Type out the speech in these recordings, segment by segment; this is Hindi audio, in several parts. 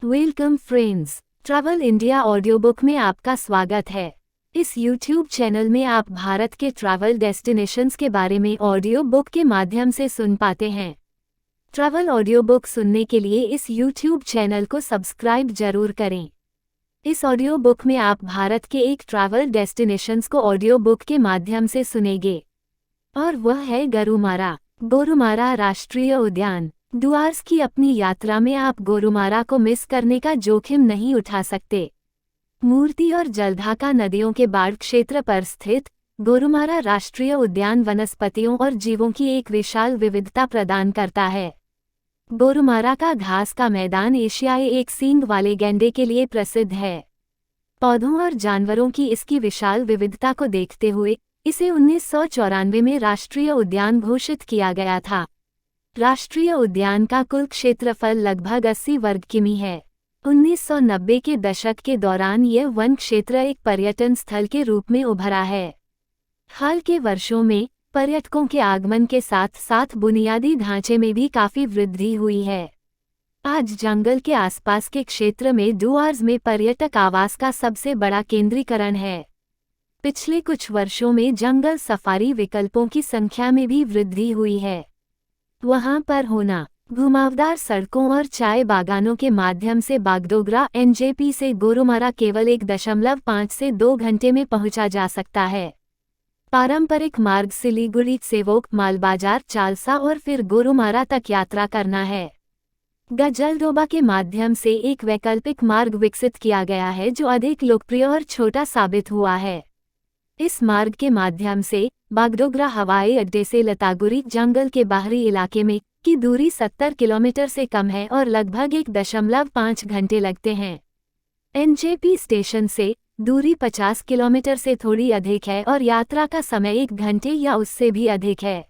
Welcome friends, travel India audio book में आपका स्वागत है। इस यूट्यूब चैनल में आप भारत के ट्रैवल डेस्टिनेशंस के बारे में ऑडियो बुक के माध्यम से सुन पाते हैं। ट्रैवल ऑडियो बुक सुनने के लिए इस यूट्यूब चैनल को सब्सक्राइब जरूर करें। इस ऑडियो बुक में आप भारत के एक ट्रैवल डेस्टिनेशंस को ऑडियो बुक के माध्यम से सुनेंगे, और वह है गोरुमारा। गोरुमारा राष्ट्रीय उद्यान। डुआर्स की अपनी यात्रा में आप गोरुमारा को मिस करने का जोखिम नहीं उठा सकते। मूर्ति और जलढाका नदियों के बाढ़ क्षेत्र पर स्थित गोरुमारा राष्ट्रीय उद्यान वनस्पतियों और जीवों की एक विशाल विविधता प्रदान करता है। गोरुमारा का घास का मैदान एशियाई एक सींग वाले गैंडे के लिए प्रसिद्ध है। पौधों और जानवरों की इसकी विशाल विविधता को देखते हुए इसे 1994 में राष्ट्रीय उद्यान घोषित किया गया था। राष्ट्रीय उद्यान का कुल क्षेत्रफल लगभग 80 वर्ग किमी है। 1990 के दशक के दौरान यह वन क्षेत्र एक पर्यटन स्थल के रूप में उभरा है। हाल के वर्षों में पर्यटकों के आगमन के साथ साथ बुनियादी ढांचे में भी काफी वृद्धि हुई है। आज जंगल के आसपास के क्षेत्र में डुआर्स में पर्यटक आवास का सबसे बड़ा केंद्रीकरण है। पिछले कुछ वर्षों में जंगल सफारी विकल्पों की संख्या में भी वृद्धि हुई है। वहां पर होना घुमावदार सड़कों और चाय बागानों के माध्यम से बागडोगरा एनजेपी से गोरुमारा केवल 1.5 से 2 घंटे में पहुंचा जा सकता है। पारंपरिक मार्ग सिलीगुड़ी सेवोक मालबाजार चालसा और फिर गोरुमारा तक यात्रा करना है। गजलडोबा के माध्यम से एक वैकल्पिक मार्ग विकसित किया गया है जो अधिक लोकप्रिय और छोटा साबित हुआ है। इस मार्ग के माध्यम से बागडोगरा हवाई अड्डे से लतागुरी जंगल के बाहरी इलाके में की दूरी 70 किलोमीटर से कम है और लगभग 1.5 घंटे लगते हैं। एनजेपी स्टेशन से दूरी 50 किलोमीटर से थोड़ी अधिक है और यात्रा का समय 1 घंटे या उससे भी अधिक है।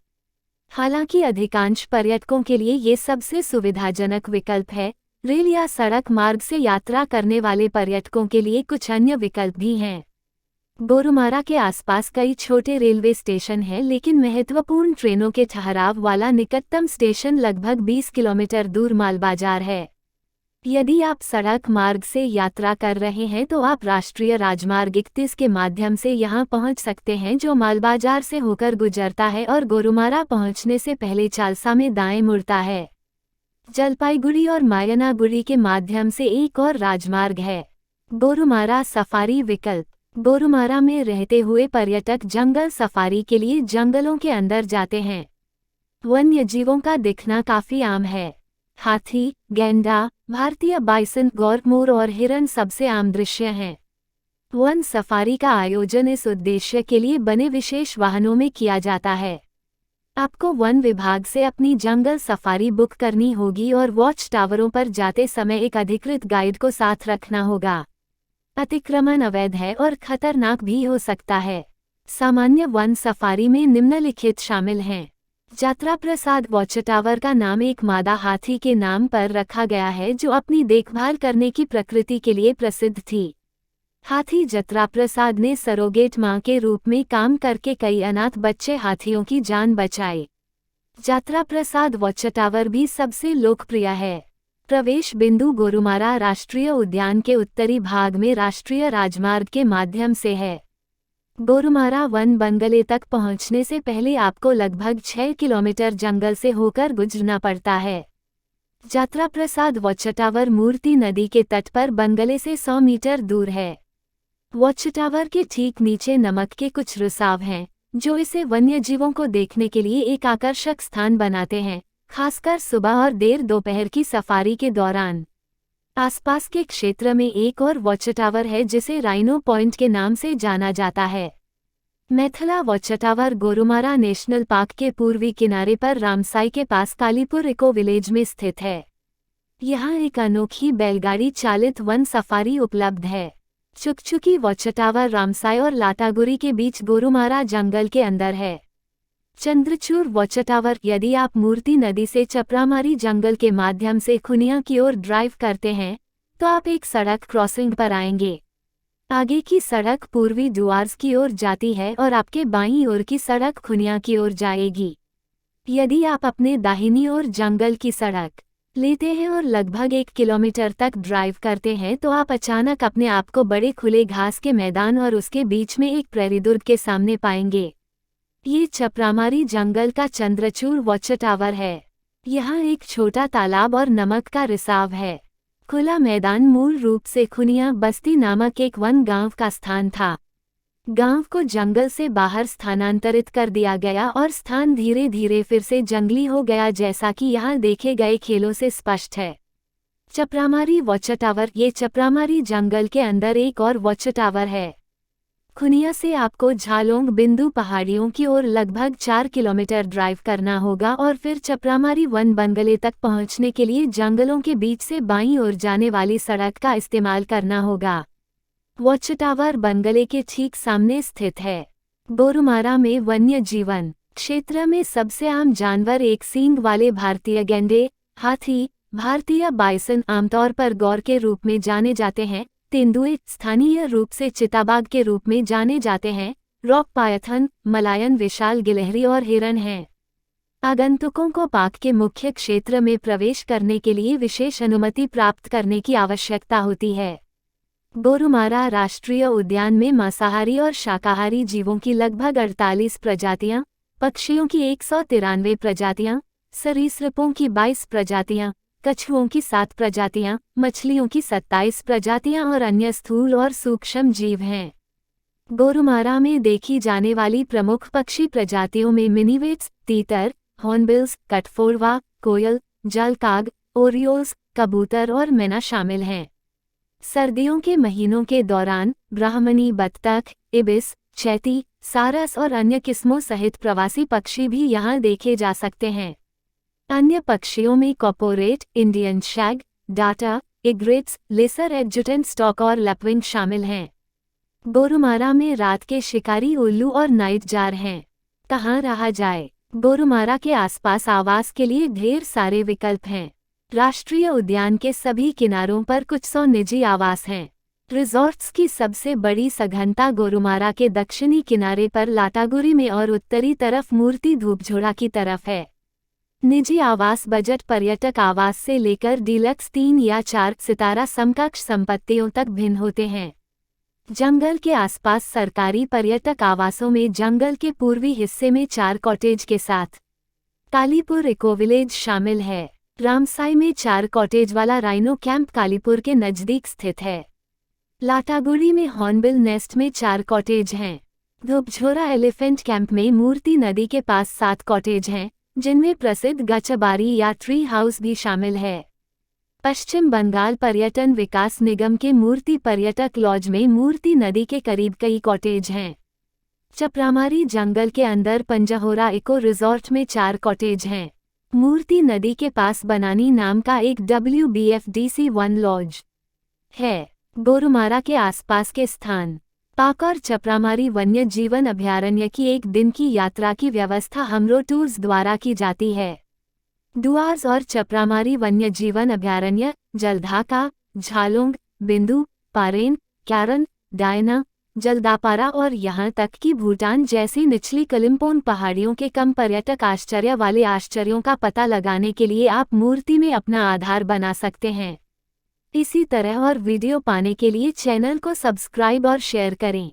हालांकि अधिकांश पर्यटकों के लिए ये सबसे सुविधाजनक विकल्प है। रेल या सड़क मार्ग से यात्रा करने वाले पर्यटकों के लिए कुछ अन्य विकल्प भी हैं। गोरुमारा के आसपास कई छोटे रेलवे स्टेशन हैं, लेकिन महत्वपूर्ण ट्रेनों के ठहराव वाला निकटतम स्टेशन लगभग 20 किलोमीटर दूर मालबाजार है। यदि आप सड़क मार्ग से यात्रा कर रहे हैं तो आप राष्ट्रीय राजमार्ग 31 के माध्यम से यहां पहुंच सकते हैं, जो मालबाजार से होकर गुजरता है और गोरुमारा पहुंचने से पहले चालसा में दाएं मुड़ता है। जलपाईगुड़ी और मायनागुड़ी के माध्यम से एक और राजमार्ग है। गोरुमारा सफारी विकल्प। गोरुमारा में रहते हुए पर्यटक जंगल सफारी के लिए जंगलों के अंदर जाते हैं। वन्य जीवों का दिखना काफी आम है। हाथी, गैंडा, भारतीय बाइसन, गौर और हिरन सबसे आम दृश्य हैं। वन सफारी का आयोजन इस उद्देश्य के लिए बने विशेष वाहनों में किया जाता है। आपको वन विभाग से अपनी जंगल सफारी बुक करनी होगी और वॉच टावरों पर जाते समय एक अधिकृत गाइड को साथ रखना होगा। अतिक्रमण अवैध है और खतरनाक भी हो सकता है। सामान्य वन सफारी में निम्नलिखित शामिल हैं। यात्रा प्रसाद वॉच टावर का नाम एक मादा हाथी के नाम पर रखा गया है जो अपनी देखभाल करने की प्रकृति के लिए प्रसिद्ध थी। हाथी यात्रा प्रसाद ने सरोगेट मां के रूप में काम करके कई अनाथ बच्चे हाथियों की जान बचाई। यात्रा प्रसाद वॉच टावर भी सबसे लोकप्रिय है। प्रवेश बिंदु गोरुमारा राष्ट्रीय उद्यान के उत्तरी भाग में राष्ट्रीय राजमार्ग के माध्यम से है। गोरुमारा वन बंगले तक पहुंचने से पहले आपको लगभग 6 किलोमीटर जंगल से होकर गुजरना पड़ता है। यात्रा प्रसाद वॉच टावर मूर्ति नदी के तट पर बंगले से 100 मीटर दूर है। वॉच टावर के ठीक नीचे नमक के कुछ रिसाव हैं, जो इसे वन्यजीवों को देखने के लिए एक आकर्षक स्थान बनाते हैं, खासकर सुबह और देर दोपहर की सफारी के दौरान। आसपास के क्षेत्र में एक और वॉच टावर है जिसे राइनो पॉइंट के नाम से जाना जाता है। Medla watch tower Gorumara national park के पूर्वी किनारे पर रामसाई के पास कालीपुर इको विलेज में स्थित है। यहाँ एक अनोखी बैलगाड़ी चालित वन सफारी उपलब्ध है। चुकचुकी वॉच टावर रामसाई और लाटागुरी के बीच गोरुमारा जंगल के अंदर है। Chandrachur watch tower. यदि आप मूर्ति नदी से चपरामारी जंगल के माध्यम से खुनिया की ओर ड्राइव करते हैं तो आप एक सड़क क्रॉसिंग पर आएंगे। आगे की सड़क पूर्वी डुआर्स की ओर जाती है और आपके बाईं ओर की सड़क खुनिया की ओर जाएगी। यदि आप अपने दाहिनी ओर जंगल की सड़क लेते हैं और लगभग 1 किलोमीटर तक ड्राइव करते हैं तो आप अचानक अपने आप को बड़े खुले घास के मैदान और उसके बीच में एक प्रेरी दुर्ग के सामने पाएंगे। ये चपरामारी जंगल का चंद्रचूड़ वॉच टावर है। यहाँ एक छोटा तालाब और नमक का रिसाव है। खुला मैदान मूल रूप से खुनिया बस्ती नामक एक वन गांव का स्थान था। गांव को जंगल से बाहर स्थानांतरित कर दिया गया और स्थान धीरे धीरे फिर से जंगली हो गया, जैसा कि यहाँ देखे गए खेलों से स्पष्ट है। Chapramari watch tower. ये चपरामारी जंगल के अंदर एक और वॉच टावर है। खुनिया से आपको झालोंग बिंदु पहाड़ियों की ओर लगभग 4 किलोमीटर ड्राइव करना होगा और फिर चपरामारी वन बंगले तक पहुंचने के लिए जंगलों के बीच से बाईं ओर जाने वाली सड़क का इस्तेमाल करना होगा। वॉच टावर बंगले के ठीक सामने स्थित है। गोरुमारा में वन्य जीवन क्षेत्र में सबसे आम जानवर एक सींग वाले भारतीय गैंडे, हाथी, भारतीय बाइसन आमतौर पर गौर के रूप में जाने जाते हैं, तेंदुए स्थानीय रूप से चिताबाघ के रूप में जाने जाते हैं, रॉक पायथन, मलायन विशाल गिलहरी और हिरन हैं। आगंतुकों को पार्क के मुख्य क्षेत्र में प्रवेश करने के लिए विशेष अनुमति प्राप्त करने की आवश्यकता होती है। गोरुमारा राष्ट्रीय उद्यान में मांसाहारी और शाकाहारी जीवों की लगभग 48 प्रजातियां, पक्षियों की 193 प्रजातियां, सरीसृपों की 22 प्रजातियां, कछुओं की 7 प्रजातियां, मछलियों की 27 प्रजातियां और अन्य स्थूल और सूक्ष्म जीव हैं। गोरुमारा में देखी जाने वाली प्रमुख पक्षी प्रजातियों में मिनीवेट्स, तीतर, हॉर्नबिल्स, कटफोड़वा, कोयल, जलकाग, ओरियोल्स, कबूतर और मैना शामिल हैं। सर्दियों के महीनों के दौरान ब्राह्मणी बत्तख, इबिस, चैती, सारस और अन्य किस्मों सहित प्रवासी पक्षी भी यहाँ देखे जा सकते हैं। अन्य पक्षियों में कॉर्पोरेट, इंडियन शैग, डाटा, इग्रेट्स, लेसर एडजुटेंट स्टॉक और लैपविंग शामिल हैं। गोरुमारा में रात के शिकारी उल्लू और नाइट जार हैं। कहाँ रहा जाए? गोरुमारा के आसपास आवास के लिए ढेर सारे विकल्प हैं। राष्ट्रीय उद्यान के सभी किनारों पर कुछ 100 निजी आवास हैं। रिजॉर्ट्स की सबसे बड़ी सघनता गोरुमारा के दक्षिणी किनारे पर लाटागुरी में और उत्तरी तरफ मूर्ति धूपझोड़ा की तरफ है। निजी आवास बजट पर्यटक आवास से लेकर डीलक्स 3 या 4 सितारा समकक्ष संपत्तियों तक भिन्न होते हैं। जंगल के आसपास सरकारी पर्यटक आवासों में जंगल के पूर्वी हिस्से में 4 कॉटेज के साथ कालीपुर इकोविलेज शामिल है। रामसाई में 4 कॉटेज वाला राइनो कैंप कालीपुर के नज़दीक स्थित है। लाटागुड़ी में हॉर्नबिल नेस्ट में 4 कॉटेज हैं। धूपझोरा एलिफेंट कैंप में मूर्ति नदी के पास 7 कॉटेज हैं, जिनमें प्रसिद्ध गचबारी या ट्री हाउस भी शामिल है। पश्चिम बंगाल पर्यटन विकास निगम के मूर्ति पर्यटक लॉज में मूर्ति नदी के करीब कई कॉटेज हैं। चपरामारी जंगल के अंदर पंजहोरा इको रिजॉर्ट में 4 कॉटेज हैं। मूर्ति नदी के पास बनानी नाम का एक WBFDC-1 लॉज है। गोरुमारा के आसपास के स्थान पार्क और चपरामारी वन्य जीवन अभयारण्य की 1 दिन की यात्रा की व्यवस्था हमरो टूर्स द्वारा की जाती है। डुआर्स और चपरामारी वन्य जीवन अभयारण्य जलढाका, झालोंग, बिंदु, पारेन, क्यारन, डायना, जलदापारा और यहाँ तक कि भूटान जैसी निचली कलिम्पोंग पहाड़ियों के कम पर्यटक आश्चर्य वाले आश्चर्यों का पता लगाने के लिए आप मूर्ति में अपना आधार बना सकते हैं। इसी तरह और वीडियो पाने के लिए चैनल को सब्सक्राइब और शेयर करें।